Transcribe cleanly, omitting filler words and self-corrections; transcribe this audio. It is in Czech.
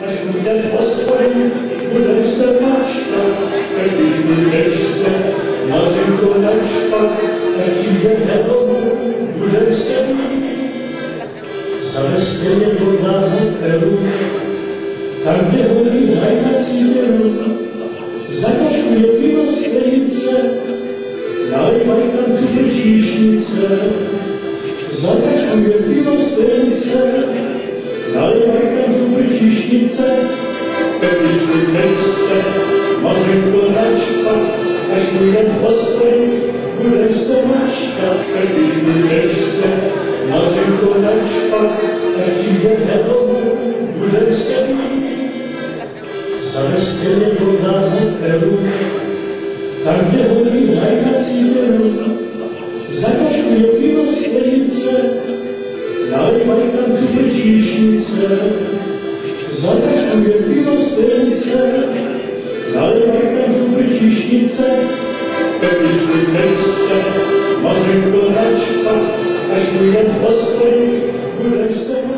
až bude hospodin, bude se mačkat, když budeš se mařinko načkat, až přijde domů, bude se mít. Zaveste mě do náhodu, tam, kde hodí hrajnací věru, zakažuje pivo sklenice, nalivaj tam žuby číšnice. Zakažuje pivo sklenice, nalivaj tam žuby číšnice. Když budeš se mařinko načkat, až bude hospodin, budeš se mačkat. Když budeš se mařinko načkat, až přijde domů, budeš se mít. Zaveste mě do náhodu, tam, kde hodí hrajnací věru, zakažuje pivo sklenice, nalivaj tam žuby číšnice. Zakažuje pivo sklenice, nalivaj tam žuby číšnice. Když budeš se mařinko načkat, až bude hospodin, budeš se